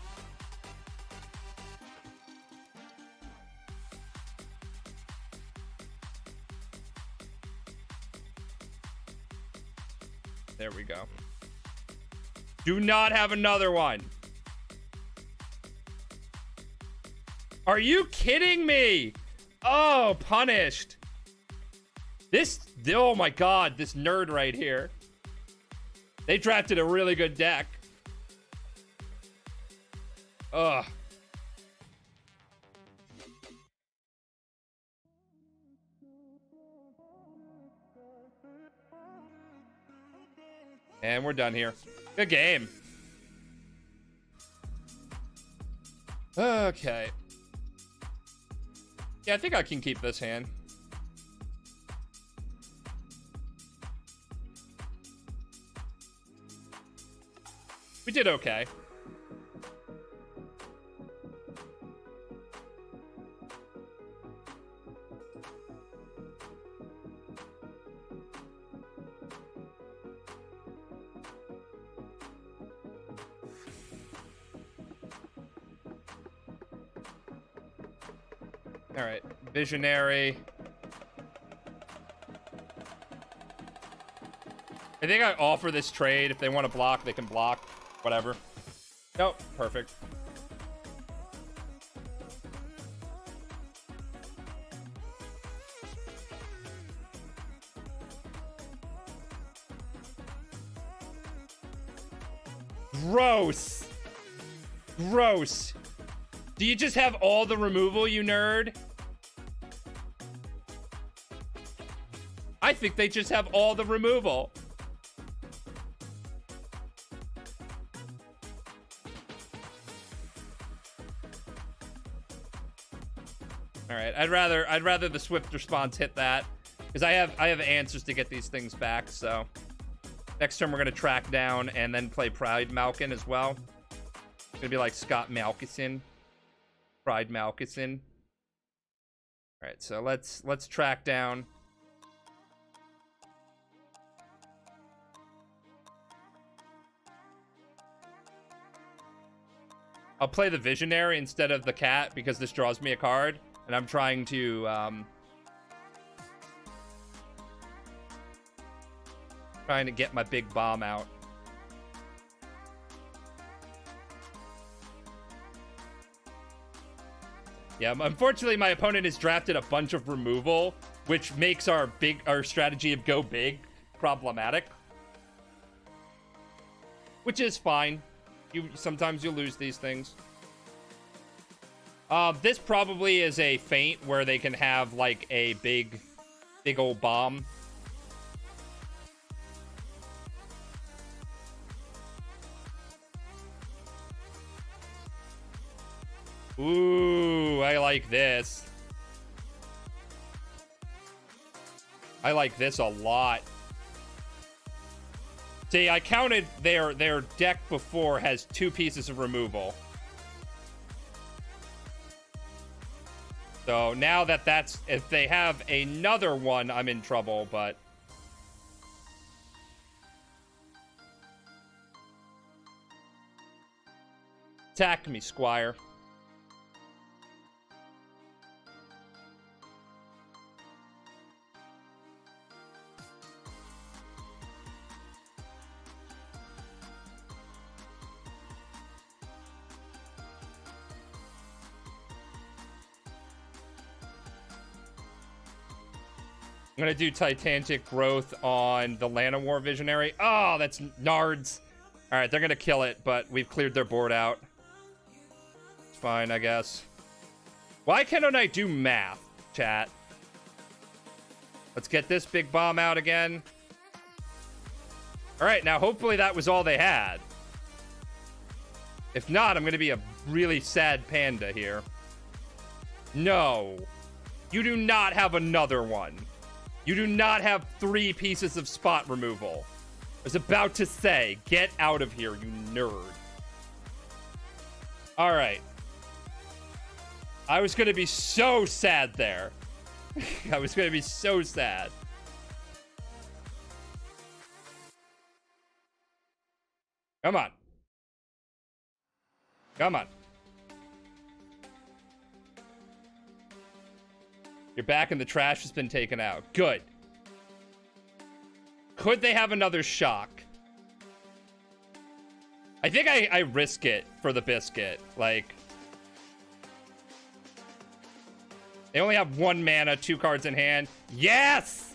There we go. Do not have another one. Are you kidding me? Oh, punished. Oh my god, this nerd right here. They drafted a really good deck. Ugh. And we're done here. Good game. Okay. Yeah, I think I can keep this hand. We did okay. All right, Visionary. I think I offer this trade. If they want to block, they can block. Whatever. Nope, perfect. Gross. Gross. Do you just have all the removal, you nerd? I think they just have all the removal. All right, I'd rather the swift response hit that, because I have answers to get these things back. So next turn we're gonna track down and then play Pride Malkin as well. It's gonna be like Scott Malkison, Pride Malkison. All right, so let's track down. I'll play the Visionary instead of the cat because this draws me a card, and I'm trying to get my big bomb out. Yeah, unfortunately, my opponent has drafted a bunch of removal, which makes our strategy of go big problematic, which is fine. Sometimes you lose these things. This probably is a feint where they can have like a big old bomb. Ooh, I like this. I like this a lot. See, I counted their deck before has 2 pieces of removal. So now that's if they have another one, I'm in trouble, but attack me, Squire. I'm gonna do Titanic Growth on the Llanowar Visionary. Oh, that's Nards. All right, they're gonna kill it, but we've cleared their board out. It's fine, I guess. Why can't I do math, chat? Let's get this big bomb out again. All right, now hopefully that was all they had. If not, I'm gonna be a really sad panda here. No, you do not have another one. You do not have 3 pieces of spot removal. I was about to say, get out of here, you nerd. All right. I was going to be so sad there. I was going to be so sad. Come on. Come on. You're back and the trash has been taken out. Good. Could they have another shock? I think I risk it for the biscuit. Like, they only have 1 mana, 2 cards in hand. Yes!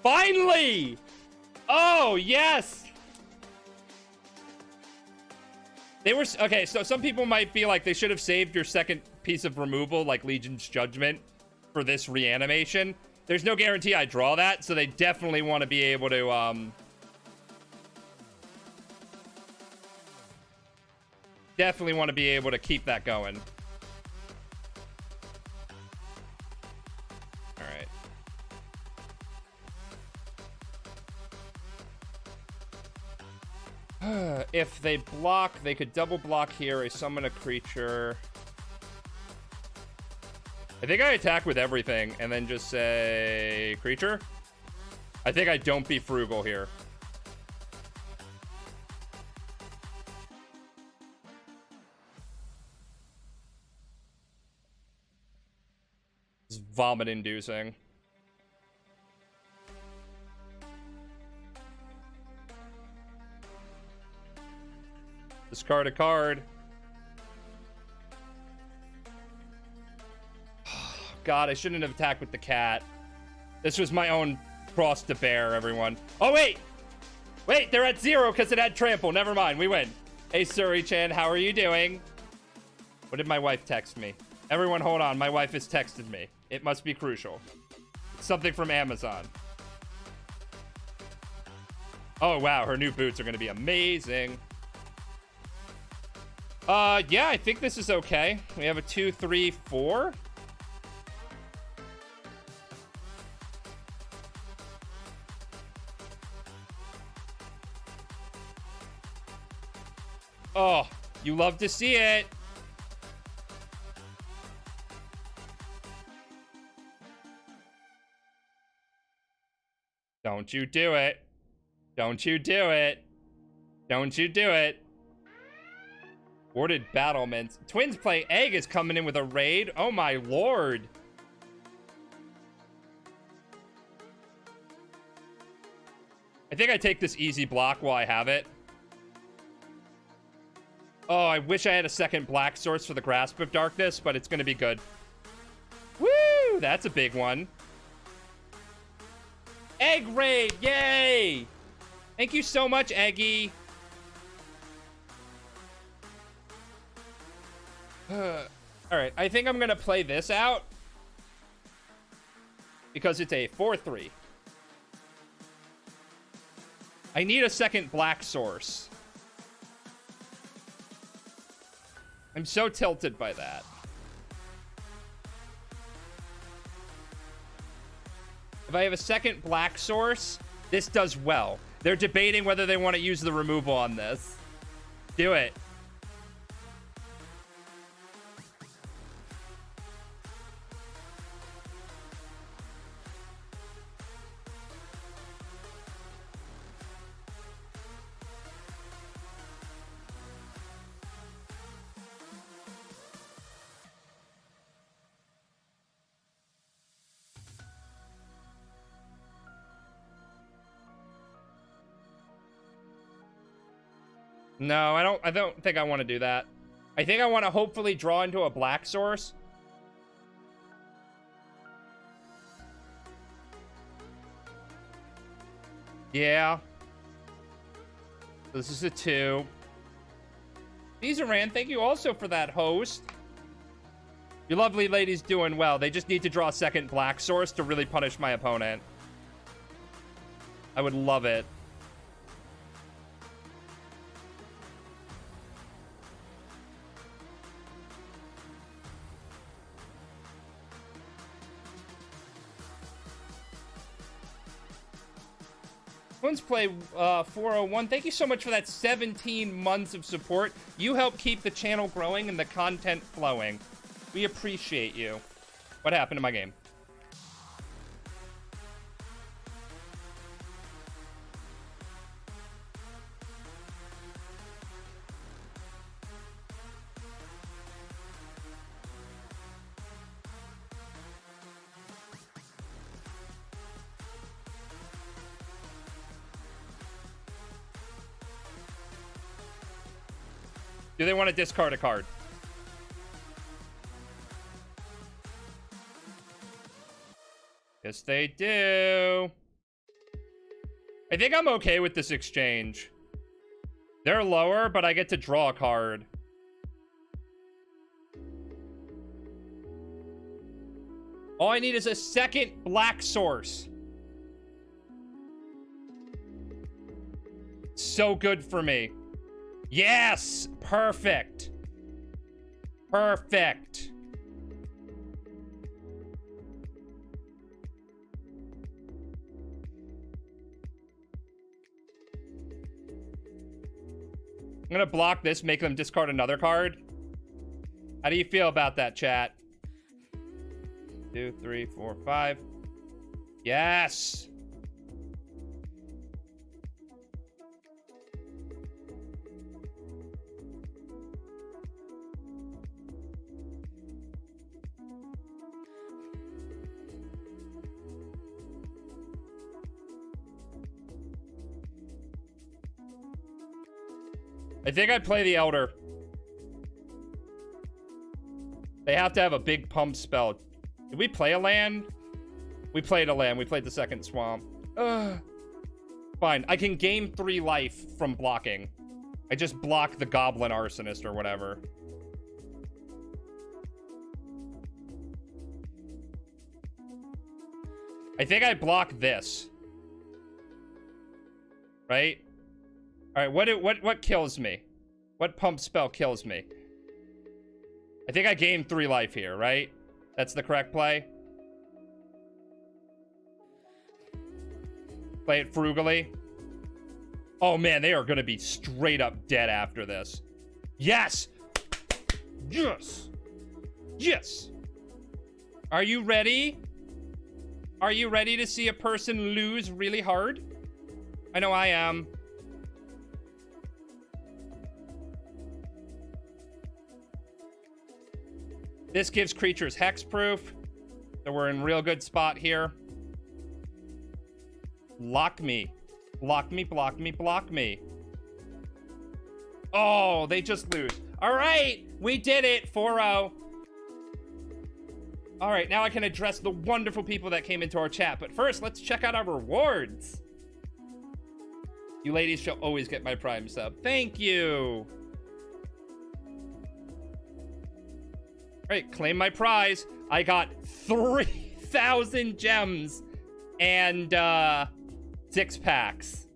Finally! Oh, yes! They were... Okay, so some people might be like, they should have saved your second piece of removal, like Legion's Judgment, for this reanimation. There's no guarantee I draw that, so they definitely want to be able to definitely want to be able to keep that going. All right. If they block, they could double block here. I summon a creature. I think I attack with everything and then just say creature. I think I don't be frugal here. It's vomit inducing. Discard a card. God, I shouldn't have attacked with the cat. This was my own cross to bear, everyone. Oh, wait! Wait, they're at 0 because it had trample. Never mind, we win. Hey, Suri-chan, how are you doing? What did my wife text me? Everyone, hold on. My wife has texted me. It must be crucial. It's something from Amazon. Oh, wow. Her new boots are going to be amazing. Yeah, I think this is okay. We have a 2, 3, 4. Oh, you love to see it. Don't you do it. Don't you do it. Don't you do it. Warded battlements. Twins play egg is coming in with a raid. Oh my lord. I think I take this easy block while I have it. Oh, I wish I had a second black source for the Grasp of Darkness, but it's going to be good. Woo! That's a big one. Egg raid! Yay! Thank you so much, Eggy. Alright, I think I'm going to play this out. Because it's a 4-3. I need a second black source. I'm so tilted by that. If I have a second black source, this does well. They're debating whether they want to use the removal on this. Do it. No, I don't think I want to do that. I think I want to hopefully draw into a black source. Yeah. This is a 2. Caesaran, thank you also for that host. Your lovely lady's doing well. They just need to draw a second black source to really punish my opponent. I would love it. Twins play 401. Thank you so much for that 17 months of support. You help keep the channel growing and the content flowing. We appreciate you. What happened to my game? Do they want to discard a card? Yes, they do. I think I'm okay with this exchange. They're lower, but I get to draw a card. All I need is a second black source. So good for me. Yes! Perfect. Perfect. I'm gonna block this, make them discard another card. How do you feel about that, chat? 2, 3, 4, 5. Yes! I think I'd play the Elder. They have to have a big pump spell. Did we play a land? We played a land. We played the second swamp. Fine. I can gain 3 life from blocking. I just block the Goblin Arsonist or whatever. I think I block this. Right? Alright, what kills me? What pump spell kills me? I think I gain 3 life here, right? That's the correct play. Play it frugally. Oh man, they are gonna be straight up dead after this. Yes! Yes! Yes! Are you ready? Are you ready to see a person lose really hard? I know I am. This gives creatures hexproof. So we're in real good spot here. Block me. Block me, block me, block me. Oh, they just lose. All right, we did it, 4-0. All right, now I can address the wonderful people that came into our chat. But first, let's check out our rewards. You ladies shall always get my Prime sub. Thank you. All right, claim my prize. I got 3,000 gems and 6 packs.